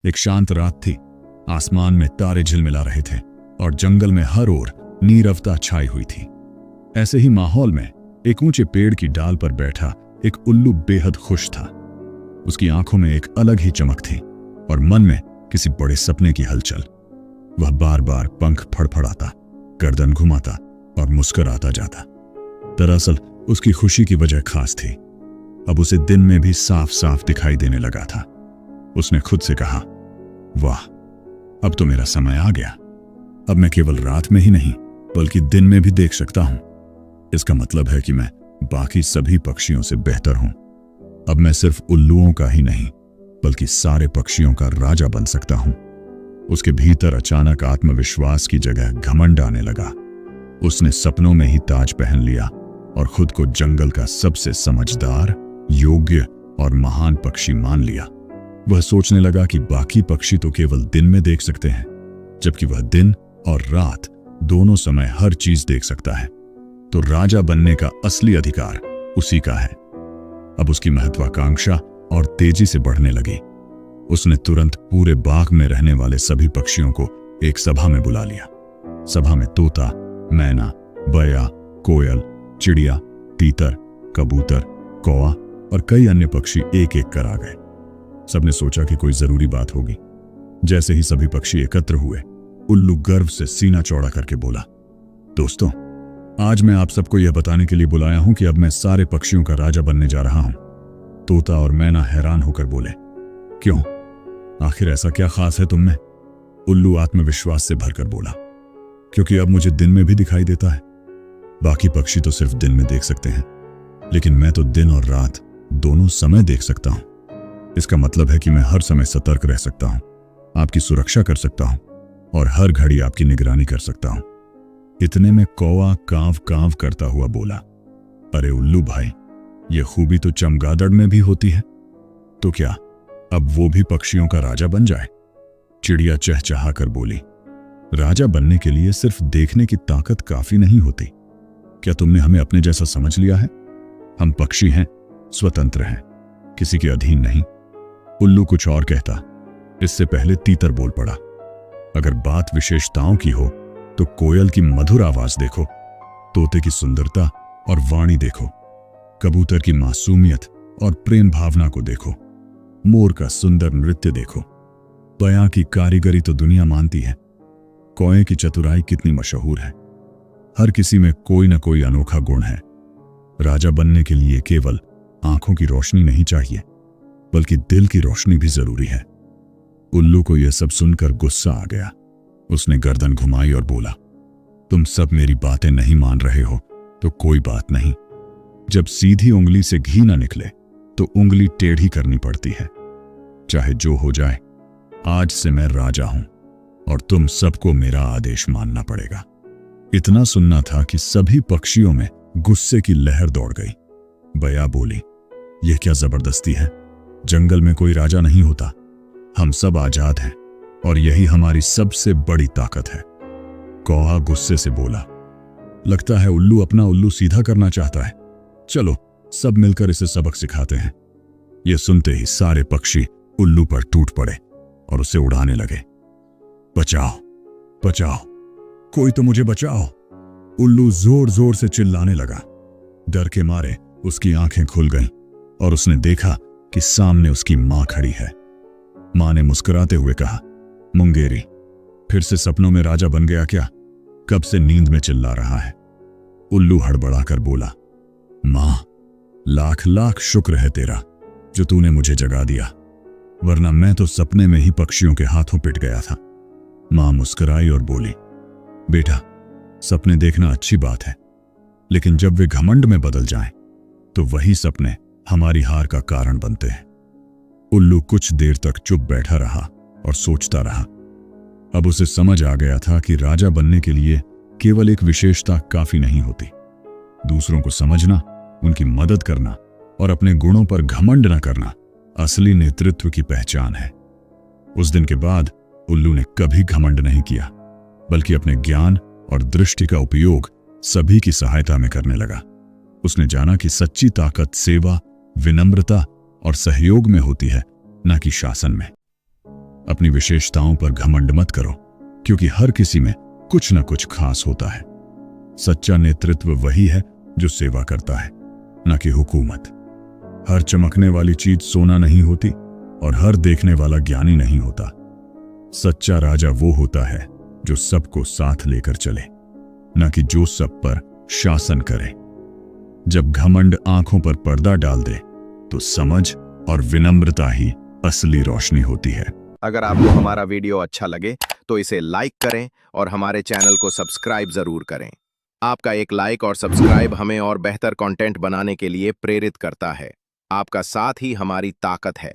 एक शांत रात थी। आसमान में तारे झिलमिला रहे थे और जंगल में हर ओर नीरवता छाई हुई थी। ऐसे ही माहौल में एक ऊंचे पेड़ की डाल पर बैठा एक उल्लू बेहद खुश था। उसकी आंखों में एक अलग ही चमक थी और मन में किसी बड़े सपने की हलचल। वह बार बार पंख फड़फड़ाता, गर्दन घुमाता और मुस्कुराता जाता। दरअसल उसकी खुशी की वजह खास थी। अब उसे दिन में भी साफ साफ दिखाई देने लगा था। उसने खुद से कहा, वाह, अब तो मेरा समय आ गया। अब मैं केवल रात में ही नहीं बल्कि दिन में भी देख सकता हूं। इसका मतलब है कि मैं बाकी सभी पक्षियों से बेहतर हूं। अब मैं सिर्फ उल्लुओं का ही नहीं बल्कि सारे पक्षियों का राजा बन सकता हूं। उसके भीतर अचानक आत्मविश्वास की जगह घमंड आने लगा। उसने सपनों में ही ताज पहन लिया और खुद को जंगल का सबसे समझदार, योग्य और महान पक्षी मान लिया। वह सोचने लगा कि बाकी पक्षी तो केवल दिन में देख सकते हैं, जबकि वह दिन और रात दोनों समय हर चीज देख सकता है। तो राजा बनने का असली अधिकार उसी का है। अब उसकी महत्वाकांक्षा और तेजी से बढ़ने लगी। उसने तुरंत पूरे बाग में रहने वाले सभी पक्षियों को एक सभा में बुला लिया। सभा में तोता, मैना, बया, कोयल, चिड़िया, तीतर, कबूतर, कौवा और कई अन्य पक्षी एक एक कर आ गए। सबने सोचा कि कोई जरूरी बात होगी। जैसे ही सभी पक्षी एकत्र हुए, उल्लू गर्व से सीना चौड़ा करके बोला, दोस्तों, आज मैं आप सबको यह बताने के लिए बुलाया हूं कि अब मैं सारे पक्षियों का राजा बनने जा रहा हूं। तोता और मैना हैरान होकर बोले, क्यों? आखिर ऐसा क्या खास है तुम में? उल्लू आत्मविश्वास से भरकर बोला, क्योंकि अब मुझे दिन में भी दिखाई देता है। बाकी पक्षी तो सिर्फ दिन में देख सकते हैं, लेकिन मैं तो दिन और रात दोनों समय देख सकता हूं। इसका मतलब है कि मैं हर समय सतर्क रह सकता हूं, आपकी सुरक्षा कर सकता हूं और हर घड़ी आपकी निगरानी कर सकता हूं। इतने में कौवा कांव कांव करता हुआ बोला, अरे उल्लू भाई, यह खूबी तो चमगादड़ में भी होती है। तो क्या अब वो भी पक्षियों का राजा बन जाए? चिड़िया चहचहा कर बोली, राजा बनने के लिए सिर्फ देखने की ताकत काफी नहीं होती। क्या तुमने हमें अपने जैसा समझ लिया है? हम पक्षी हैं, स्वतंत्र हैं, किसी के अधीन नहीं। उल्लू कुछ और कहता, इससे पहले तीतर बोल पड़ा, अगर बात विशेषताओं की हो तो कोयल की मधुर आवाज देखो, तोते की सुंदरता और वाणी देखो, कबूतर की मासूमियत और प्रेम भावना को देखो, मोर का सुंदर नृत्य देखो, बयां की कारीगरी तो दुनिया मानती है, कौए की चतुराई कितनी मशहूर है। हर किसी में कोई ना कोई अनोखा गुण है। राजा बनने के लिए केवल आंखों की रोशनी नहीं चाहिए बल्कि दिल की रोशनी भी जरूरी है। उल्लू को यह सब सुनकर गुस्सा आ गया। उसने गर्दन घुमाई और बोला, तुम सब मेरी बातें नहीं मान रहे हो तो कोई बात नहीं। जब सीधी उंगली से घी ना निकले तो उंगली टेढ़ी करनी पड़ती है। चाहे जो हो जाए, आज से मैं राजा हूं और तुम सबको मेरा आदेश मानना पड़ेगा। इतना सुनना था कि सभी पक्षियों में गुस्से की लहर दौड़ गई। बया बोली, यह क्या जबरदस्ती है? जंगल में कोई राजा नहीं होता, हम सब आजाद हैं और यही हमारी सबसे बड़ी ताकत है। कौवा गुस्से से बोला, लगता है उल्लू अपना उल्लू सीधा करना चाहता है। चलो सब मिलकर इसे सबक सिखाते हैं। यह सुनते ही सारे पक्षी उल्लू पर टूट पड़े और उसे उड़ाने लगे। बचाओ, बचाओ, कोई तो मुझे बचाओ। उल्लू जोर जोर से चिल्लाने लगा। डर के मारे उसकी आंखें खुल गईं और उसने देखा कि सामने उसकी मां खड़ी है। मां ने मुस्कुराते हुए कहा, मुंगेरी, फिर से सपनों में राजा बन गया क्या? कब से नींद में चिल्ला रहा है? उल्लू हड़बड़ाकर बोला, मां, लाख लाख शुक्र है तेरा जो तूने मुझे जगा दिया, वरना मैं तो सपने में ही पक्षियों के हाथों पिट गया था। मां मुस्कुराई और बोली, बेटा, सपने देखना अच्छी बात है, लेकिन जब वे घमंड में बदल जाएं, तो वही सपने हमारी हार का कारण बनते हैं। उल्लू कुछ देर तक चुप बैठा रहा और सोचता रहा। अब उसे समझ आ गया था कि राजा बनने के लिए केवल एक विशेषता काफी नहीं होती। दूसरों को समझना, उनकी मदद करना और अपने गुणों पर घमंड न करना असली नेतृत्व की पहचान है। उस दिन के बाद उल्लू ने कभी घमंड नहीं किया, बल्कि अपने ज्ञान और दृष्टि का उपयोग सभी की सहायता में करने लगा। उसने जाना कि सच्ची ताकत सेवा, विनम्रता और सहयोग में होती है, न कि शासन में। अपनी विशेषताओं पर घमंड मत करो, क्योंकि हर किसी में कुछ न कुछ खास होता है। सच्चा नेतृत्व वही है जो सेवा करता है, न कि हुकूमत। हर चमकने वाली चीज सोना नहीं होती और हर देखने वाला ज्ञानी नहीं होता। सच्चा राजा वो होता है जो सबको साथ लेकर चले, न कि जो सब पर शासन करे। जब घमंड आंखों पर पर्दा डाल दे तो समझ और विनम्रता ही असली रोशनी होती है। अगर आपको हमारा वीडियो अच्छा लगे तो इसे लाइक करें और हमारे चैनल को सब्सक्राइब जरूर करें। आपका एक लाइक और सब्सक्राइब हमें और बेहतर कंटेंट बनाने के लिए प्रेरित करता है। आपका साथ ही हमारी ताकत है।